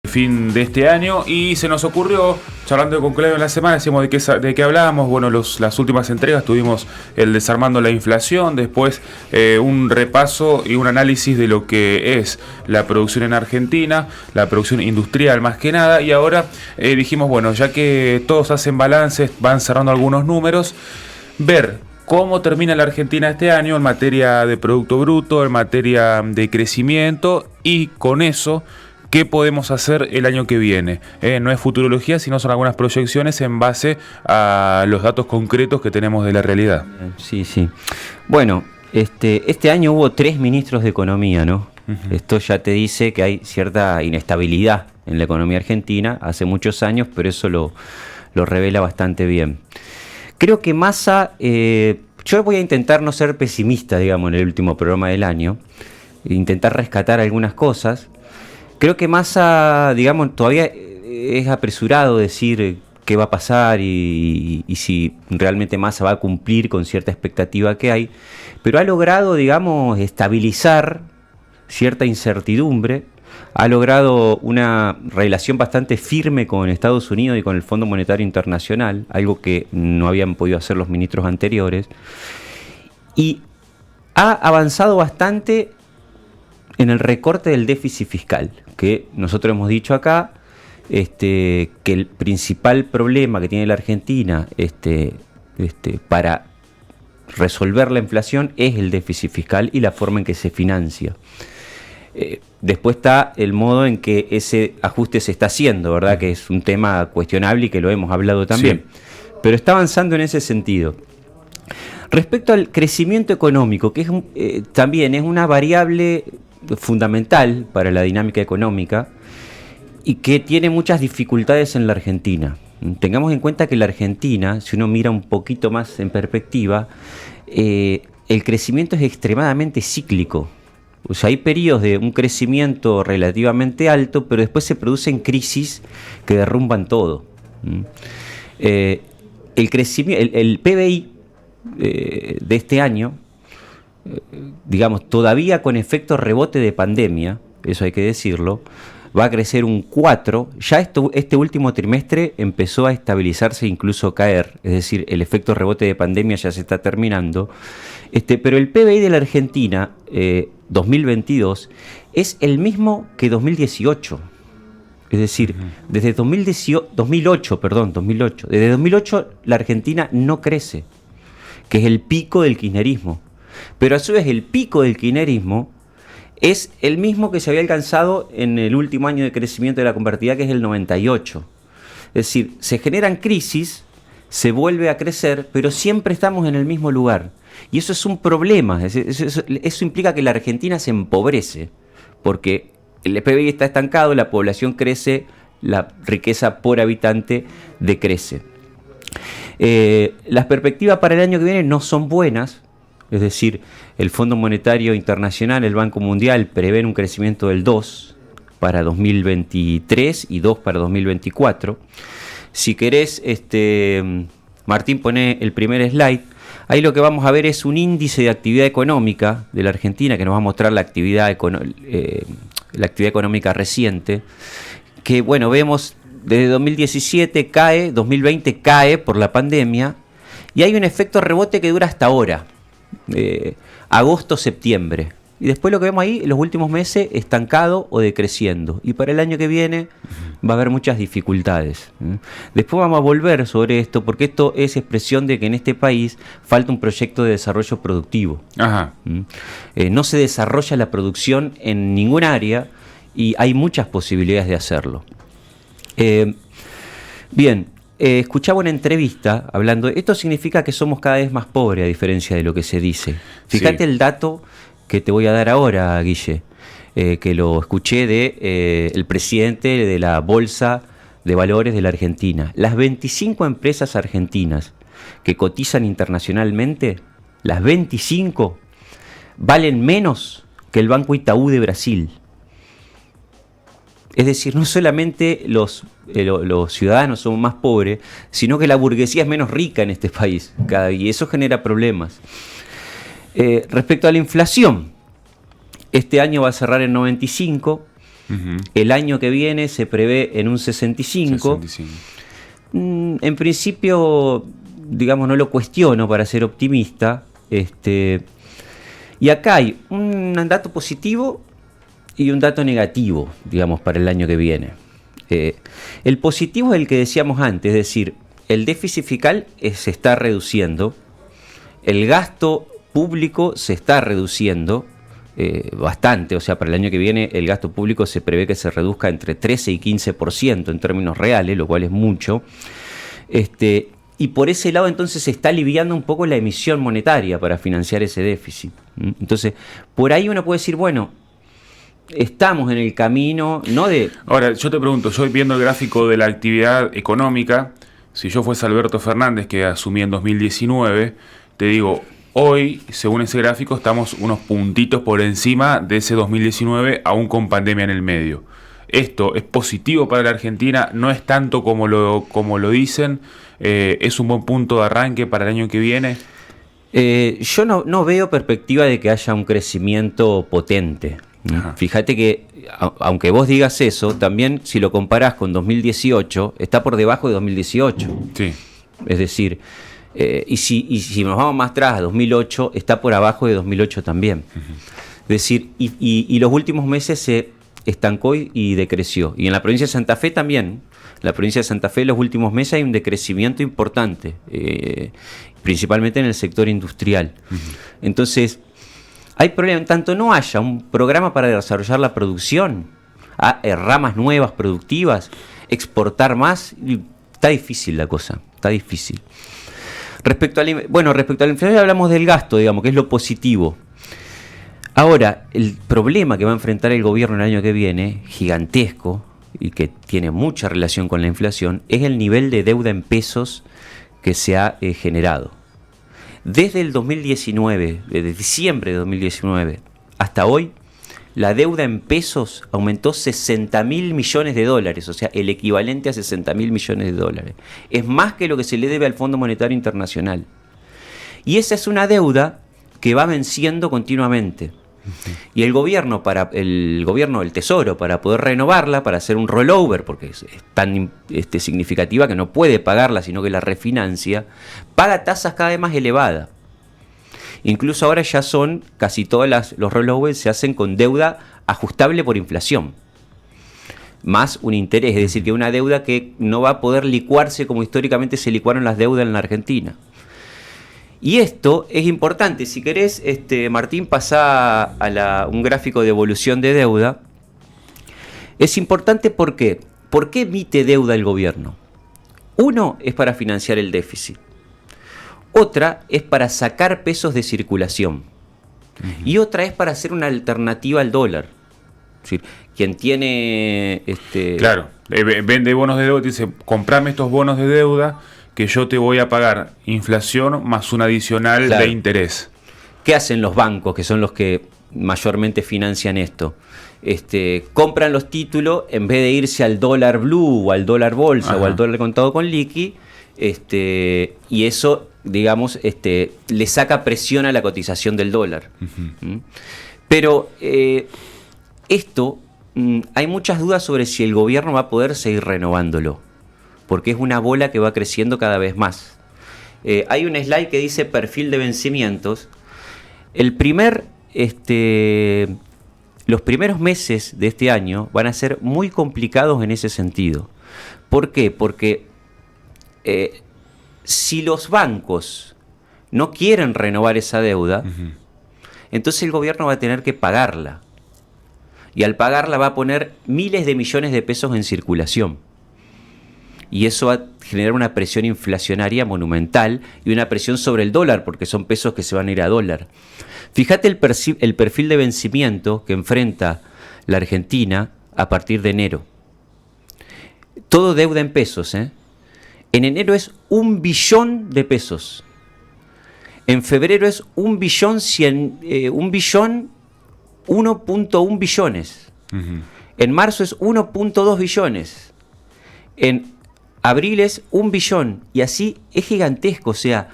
fin de este año y se nos ocurrió, charlando con Claudio en la semana, decíamos de qué hablábamos. Bueno, las últimas entregas tuvimos el desarmando la inflación, después un repaso y un análisis de lo que es la producción en Argentina, la producción industrial más que nada, y ahora dijimos, bueno, ya que todos hacen balances, van cerrando algunos números, ver cómo termina la Argentina este año en materia de Producto Bruto, en materia de crecimiento, y con eso ¿qué podemos hacer el año que viene? No es futurología, sino son algunas proyecciones en base a los datos concretos que tenemos de la realidad. Sí, sí. Bueno, este año hubo 3 ministros de Economía, ¿no? Esto ya te dice que hay cierta inestabilidad en la economía argentina hace muchos años, pero eso lo revela bastante bien. Creo que Massa, yo voy a intentar no ser pesimista, digamos, en el último programa del año, intentar rescatar algunas cosas. Creo que Massa, digamos, todavía es apresurado decir qué va a pasar y si realmente Massa va a cumplir con cierta expectativa que hay, pero ha logrado, digamos, estabilizar cierta incertidumbre, ha logrado una relación bastante firme con Estados Unidos y con el Fondo Monetario Internacional, algo que no habían podido hacer los ministros anteriores, y ha avanzado bastante en el recorte del déficit fiscal, que nosotros hemos dicho acá, que el principal problema que tiene la Argentina para resolver la inflación es el déficit fiscal y la forma en que se financia. Después está el modo en que ese ajuste se está haciendo, ¿verdad? Que es un tema cuestionable y que lo hemos hablado también. Sí. Pero está avanzando en ese sentido. Respecto al crecimiento económico, que también es una variable fundamental para la dinámica económica y que tiene muchas dificultades en la Argentina. Tengamos en cuenta que la Argentina, si uno mira un poquito más en perspectiva, el crecimiento es extremadamente cíclico. O sea, hay periodos de un crecimiento relativamente alto, pero después se producen crisis que derrumban todo. El PBI de este año, digamos, todavía con efecto rebote de pandemia, eso hay que decirlo, va a crecer un 4, ya este último trimestre empezó a estabilizarse e incluso caer, es decir, el efecto rebote de pandemia ya se está terminando, pero el PBI de la Argentina 2022 es el mismo que 2018, es decir, desde 2008, desde 2008 la Argentina no crece, que es el pico del kirchnerismo. Pero a su vez el pico del kirchnerismo es el mismo que se había alcanzado en el último año de crecimiento de la convertibilidad, que es el 98. Es decir, se generan crisis, se vuelve a crecer, pero siempre estamos en el mismo lugar. Y eso es un problema. Eso implica que la Argentina se empobrece, porque el PBI está estancado, la población crece, la riqueza por habitante decrece. Las perspectivas para el año que viene no son buenas. Es decir, el Fondo Monetario Internacional, el Banco Mundial, prevén un crecimiento del 2 para 2023 y 2 para 2024. Si querés, Martín, poné el primer slide. Ahí lo que vamos a ver es un índice de actividad económica de la Argentina que nos va a mostrar la actividad económica reciente. Que, bueno, vemos desde 2017 cae, 2020 cae por la pandemia y hay un efecto rebote que dura hasta ahora. Agosto-septiembre, y después lo que vemos ahí, los últimos meses, estancado o decreciendo, y para el año que viene va a haber muchas dificultades. Después vamos a volver sobre esto, porque esto es expresión de que en este país falta un proyecto de desarrollo productivo. No se desarrolla la producción en ningún área y hay muchas posibilidades de hacerlo. Bien, escuchaba una entrevista hablando, esto significa que somos cada vez más pobres, a diferencia de lo que se dice. Fíjate el dato que te voy a dar ahora, Guille, que lo escuché de el presidente de la Bolsa de Valores de la Argentina. Las 25 empresas argentinas que cotizan internacionalmente, las 25, valen menos que el Banco Itaú de Brasil. Es decir, no solamente los ciudadanos somos más pobres, sino que la burguesía es menos rica en este país, y eso genera problemas. Respecto a la inflación, este año va a cerrar en 95, El año que viene se prevé en un 65. En principio, digamos, no lo cuestiono para ser optimista. Y acá hay un dato positivo y un dato negativo, digamos, para el año que viene. El positivo es el que decíamos antes, es decir, el déficit fiscal se está reduciendo, el gasto público se está reduciendo bastante, o sea, para el año que viene el gasto público se prevé que se reduzca entre 13 y 15% en términos reales, lo cual es mucho. Y por ese lado entonces se está aliviando un poco la emisión monetaria para financiar ese déficit. Entonces, por ahí uno puede decir, bueno, estamos en el camino, no de... Ahora, yo te pregunto, yo viendo el gráfico de la actividad económica, si yo fuese Alberto Fernández, que asumí en 2019, te digo, hoy, según ese gráfico, estamos unos puntitos por encima de ese 2019, aún con pandemia en el medio. Esto es positivo para la Argentina, no es tanto como lo dicen, es un buen punto de arranque para el año que viene. Yo no veo perspectiva de que haya un crecimiento potente. Ajá. Fíjate que, aunque vos digas eso, también si lo comparás con 2018, está por debajo de 2018. Sí. Es decir, y si nos vamos más atrás, a 2008, está por abajo de 2008 también. Es decir, y los últimos meses se estancó y decreció. Y en la provincia de Santa Fe también. En la provincia de Santa Fe, en los últimos meses hay un decrecimiento importante, principalmente en el sector industrial. Entonces, hay problema, en tanto no haya un programa para desarrollar la producción, ramas nuevas productivas, exportar más, está difícil la cosa, está difícil. Respecto a la inflación hablamos del gasto, digamos, que es lo positivo. Ahora, el problema que va a enfrentar el gobierno el año que viene, gigantesco, y que tiene mucha relación con la inflación, es el nivel de deuda en pesos que se ha generado. Desde el 2019, desde diciembre de 2019 hasta hoy, la deuda en pesos aumentó 60.000 millones de dólares, o sea, el equivalente a 60.000 millones de dólares. Es más que lo que se le debe al Fondo Monetario Internacional. Y esa es una deuda que va venciendo continuamente. Y el gobierno, el Tesoro, para poder renovarla, para hacer un rollover, porque es tan significativa que no puede pagarla, sino que la refinancia, paga tasas cada vez más elevadas. Incluso ahora ya son, casi todos los rollovers se hacen con deuda ajustable por inflación, más un interés, es decir, que una deuda que no va a poder licuarse como históricamente se licuaron las deudas en la Argentina. Y esto es importante. Si querés, Martín, pasá a un gráfico de evolución de deuda. Es importante ¿por qué? ¿Por qué emite deuda el gobierno? Uno es para financiar el déficit. Otra es para sacar pesos de circulación. Y otra es para hacer una alternativa al dólar. Es decir, quien tiene... Claro, vende bonos de deuda y dice, comprame estos bonos de deuda que yo te voy a pagar inflación más un adicional de interés. ¿Qué hacen los bancos, que son los que mayormente financian esto? Compran los títulos en vez de irse al dólar blue o al dólar bolsa o al dólar contado con liqui, y eso, digamos, le saca presión a la cotización del dólar. Pero esto, hay muchas dudas sobre si el gobierno va a poder seguir renovándolo, porque es una bola que va creciendo cada vez más. Hay un slide que dice perfil de vencimientos. Los primeros meses de este año van a ser muy complicados en ese sentido. ¿Por qué? Porque si los bancos no quieren renovar esa deuda, entonces el gobierno va a tener que pagarla. Y al pagarla va a poner miles de millones de pesos en circulación. Y eso va a generar una presión inflacionaria monumental y una presión sobre el dólar, porque son pesos que se van a ir a dólar. Fíjate el perfil de vencimiento que enfrenta la Argentina a partir de enero. Todo deuda en pesos, ¿eh? En enero es 1 billón de pesos. En febrero es 1.1 billones. En marzo es 1.2 billones. En abril es 1 billón. Y así es gigantesco. O sea,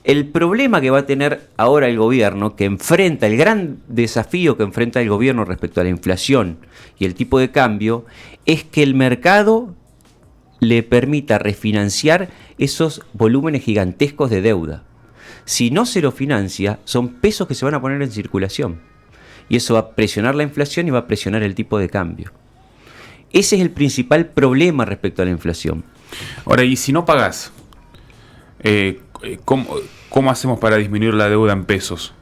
El problema que va a tener ahora el gobierno, que enfrenta, el gran desafío que enfrenta el gobierno respecto a la inflación y el tipo de cambio, es que el mercado le permita refinanciar esos volúmenes gigantescos de deuda. Si no se lo financia, son pesos que se van a poner en circulación. Y eso va a presionar la inflación y va a presionar el tipo de cambio. Ese es el principal problema respecto a la inflación. Ahora, y si no pagás, ¿cómo hacemos para disminuir la deuda en pesos?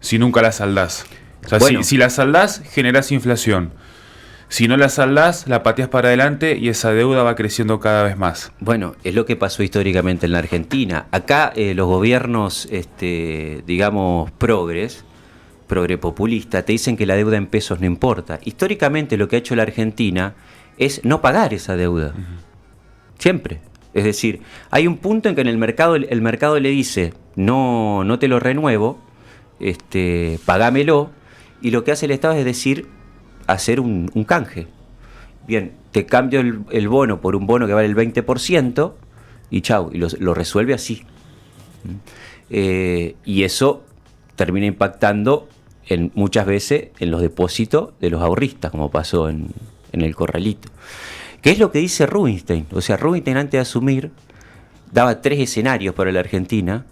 Si nunca la saldás. O sea, Bueno. si la saldás, generás inflación. Si no la saldás, la pateás para adelante y esa deuda va creciendo cada vez más. Bueno, es lo que pasó históricamente en la Argentina. Acá los gobiernos, digamos, progre populista, te dicen que la deuda en pesos no importa. Históricamente lo que ha hecho la Argentina es no pagar esa deuda. Siempre. Es decir, hay un punto en que en el mercado le dice, no te lo renuevo, pagámelo, y lo que hace el Estado es decir, hacer un canje. Bien, te cambio el bono por un bono que vale el 20% y chau, y lo resuelve así. Y eso termina impactando muchas veces en los depósitos de los ahorristas, como pasó en el Corralito. ¿Qué es lo que dice Rubinstein? O sea, Rubinstein antes de asumir daba 3 escenarios para la Argentina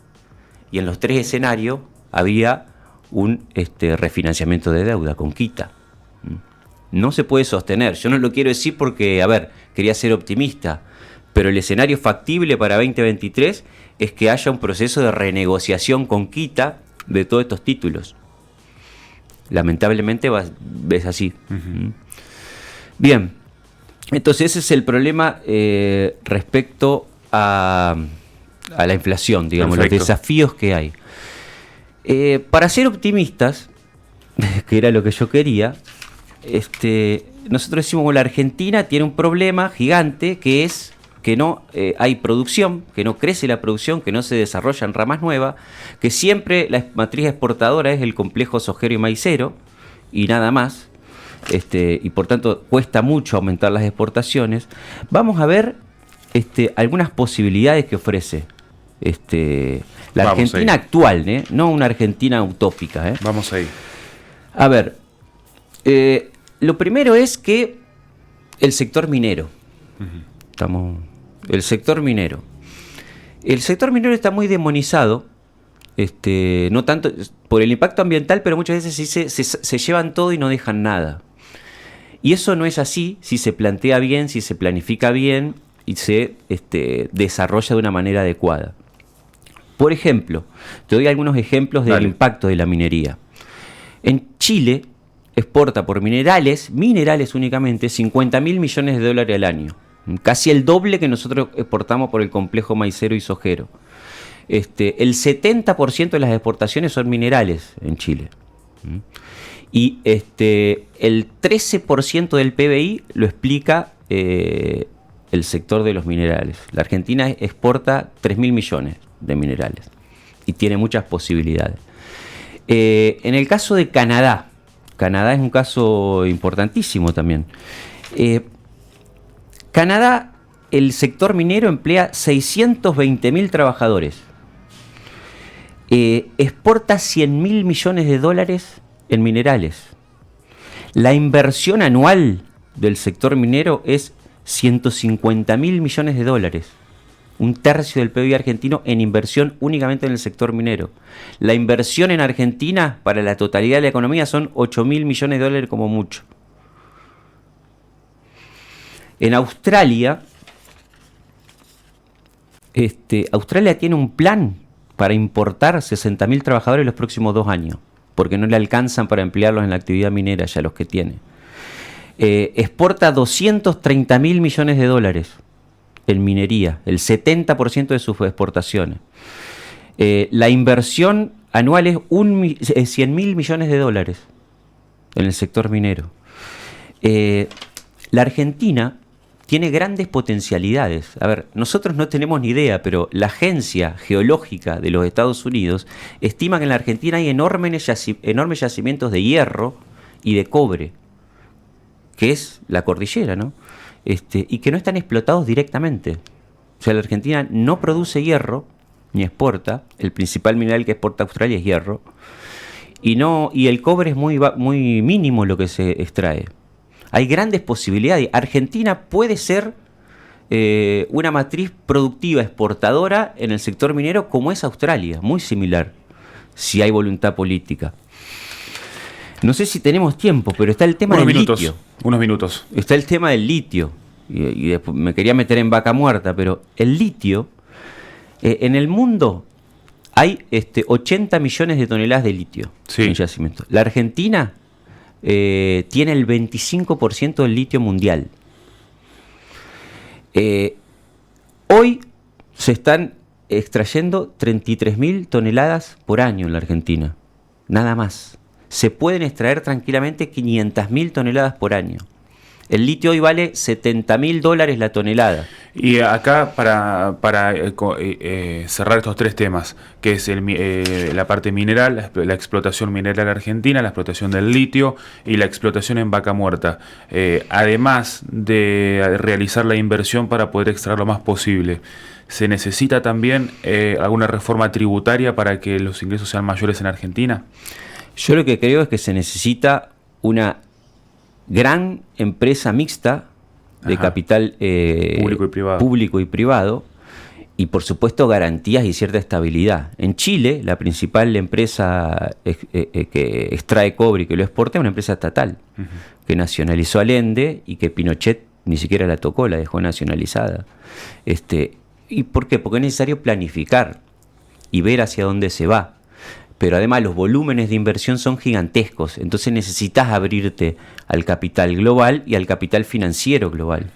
y en los 3 escenarios había un refinanciamiento de deuda con quita. No se puede sostener. Yo no lo quiero decir porque, quería ser optimista, pero el escenario factible para 2023 es que haya un proceso de renegociación con quita de todos estos títulos. Lamentablemente es así. Uh-huh. Bien, entonces ese es el problema respecto a la inflación, digamos, Perfecto. Los desafíos que hay. Para ser optimistas, que era lo que yo quería, nosotros decimos que la Argentina tiene un problema gigante que es que no hay producción, que no crece la producción, que no se desarrollan ramas nuevas, que siempre la matriz exportadora es el complejo sojero y maicero y nada más, y por tanto cuesta mucho aumentar las exportaciones. Vamos a ver algunas posibilidades que ofrece la Argentina actual, no una Argentina utópica. Vamos ahí. A ver, lo primero es que el sector minero. Uh-huh. El sector minero está muy demonizado, no tanto por el impacto ambiental, pero muchas veces se llevan todo y no dejan nada. Y eso no es así si se plantea bien, si se planifica bien y se desarrolla de una manera adecuada. Por ejemplo, te doy algunos ejemplos del impacto de la minería. En Chile exporta por minerales únicamente, 50.000 millones de dólares al año. Casi el doble que nosotros exportamos por el complejo maicero y sojero. El 70% de las exportaciones son minerales en Chile. Y el 13% del PBI lo explica el sector de los minerales. La Argentina exporta 3.000 millones de minerales y tiene muchas posibilidades. En el caso de Canadá es un caso importantísimo también. Canadá, el sector minero emplea 620.000 trabajadores. Exporta 100.000 millones de dólares en minerales. La inversión anual del sector minero es 150.000 millones de dólares. Un tercio del PIB argentino en inversión únicamente en el sector minero. La inversión en Argentina para la totalidad de la economía son 8.000 millones de dólares como mucho. En Australia, Australia tiene un plan para importar 60.000 trabajadores en los próximos 2 años, porque no le alcanzan para emplearlos en la actividad minera ya los que tiene. Exporta 230.000 millones de dólares en minería, el 70% de sus exportaciones. La inversión anual es 100.000 millones de dólares en el sector minero. La Argentina tiene grandes potencialidades. A ver, nosotros no tenemos ni idea, pero la Agencia Geológica de los Estados Unidos estima que en la Argentina hay enormes yacimientos de hierro y de cobre, que es la cordillera, ¿no? Y que no están explotados directamente. O sea, la Argentina no produce hierro ni exporta. El principal mineral que exporta Australia es hierro. Y el cobre es muy mínimo lo que se extrae. Hay grandes posibilidades. Argentina puede ser una matriz productiva exportadora en el sector minero como es Australia, muy similar, si hay voluntad política. No sé si tenemos tiempo, pero está el tema del litio. Unos minutos. Está el tema del litio. Y después me quería meter en vaca muerta, pero el litio, en el mundo hay 80 millones de toneladas de litio en yacimiento. La Argentina tiene el 25% del litio mundial. Hoy se están extrayendo 33.000 toneladas por año en la Argentina. Nada más. Se pueden extraer tranquilamente 500.000 toneladas por año. El litio hoy vale $70.000 la tonelada. Y acá, para cerrar estos tres temas, que es la parte mineral, la explotación mineral argentina, la explotación del litio y la explotación en vaca muerta, además de realizar la inversión para poder extraer lo más posible, ¿se necesita también alguna reforma tributaria para que los ingresos sean mayores en Argentina? Yo lo que creo es que se necesita una gran empresa mixta de capital público y privado, y por supuesto garantías y cierta estabilidad. En Chile, la principal empresa que extrae cobre y que lo exporta es una empresa estatal, que nacionalizó Allende y que Pinochet ni siquiera la tocó, la dejó nacionalizada. ¿Y por qué? Porque es necesario planificar y ver hacia dónde se va. Pero además los volúmenes de inversión son gigantescos, entonces necesitas abrirte al capital global y al capital financiero global.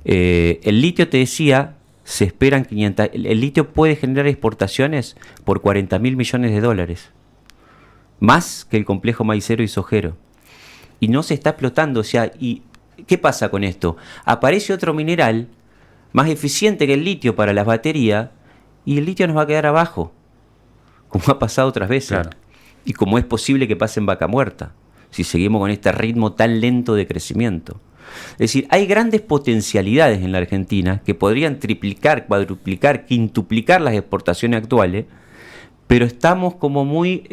El litio, te decía, se esperan 500... El litio puede generar exportaciones por $40.000 millones, más que el complejo maicero y sojero. Y no se está explotando, o sea, ¿y qué pasa con esto? Aparece otro mineral más eficiente que el litio para las baterías y el litio nos va a quedar abajo, como ha pasado otras veces, claro. Y como es posible que pase en vaca muerta, si seguimos con este ritmo tan lento de crecimiento. Es decir, hay grandes potencialidades en la Argentina que podrían triplicar, cuadruplicar, quintuplicar las exportaciones actuales, pero estamos como muy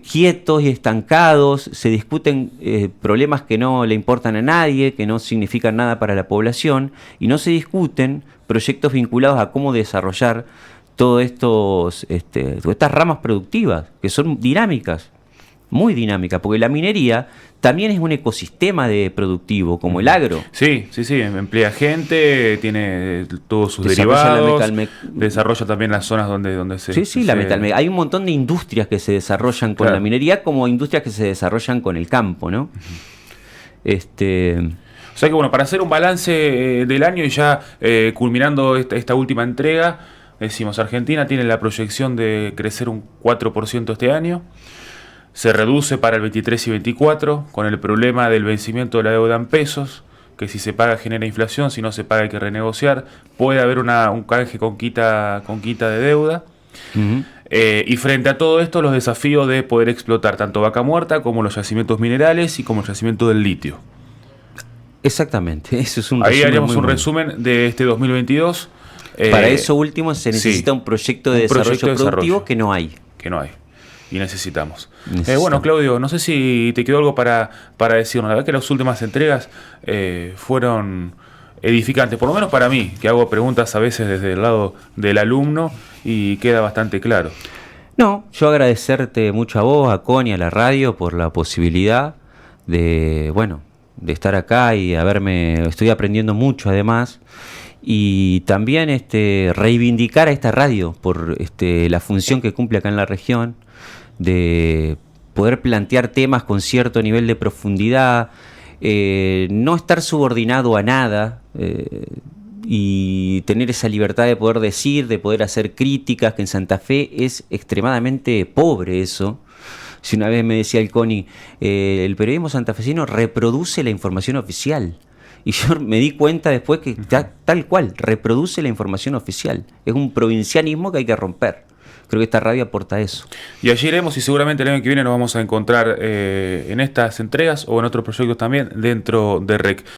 quietos y estancados, se discuten problemas que no le importan a nadie, que no significan nada para la población, y no se discuten proyectos vinculados a cómo desarrollar todas estas ramas productivas, que son dinámicas, muy dinámicas, porque la minería también es un ecosistema productivo, como el agro. Sí, emplea gente, tiene todos sus derivados, desarrolla también las zonas donde se... la metalmecánica. Hay un montón de industrias que se desarrollan con la minería, como industrias que se desarrollan con el campo, ¿no? O sea que bueno, para hacer un balance del año y ya culminando esta última entrega, decimos, Argentina tiene la proyección de crecer un 4% este año, se reduce para el 23 y 24 con el problema del vencimiento de la deuda en pesos, que si se paga genera inflación, si no se paga hay que renegociar, puede haber un canje con quita de deuda. Y frente a todo esto, los desafíos de poder explotar tanto vaca muerta como los yacimientos minerales y como el yacimiento del litio. Exactamente, eso es un Ahí haríamos un resumen de este 2022. Para eso último se necesita un proyecto de desarrollo productivo que no hay. Y necesitamos. Bueno, Claudio, no sé si te quedó algo para decirnos. La verdad que las últimas entregas fueron edificantes, por lo menos para mí, que hago preguntas a veces desde el lado del alumno y queda bastante claro. No, yo agradecerte mucho a vos, a Connie, a la radio, por la posibilidad de estar acá y estoy aprendiendo mucho además. Y también reivindicar a esta radio por la función que cumple acá en la región, de poder plantear temas con cierto nivel de profundidad, no estar subordinado a nada, y tener esa libertad de poder decir, de poder hacer críticas, que en Santa Fe es extremadamente pobre eso. Si una vez me decía el Connie, el periodismo santafesino reproduce la información oficial. Y yo me di cuenta después que tal cual, reproduce la información oficial. Es un provincianismo que hay que romper. Creo que esta radio aporta eso. Y allí iremos y seguramente el año que viene nos vamos a encontrar en estas entregas o en otros proyectos también dentro de REC.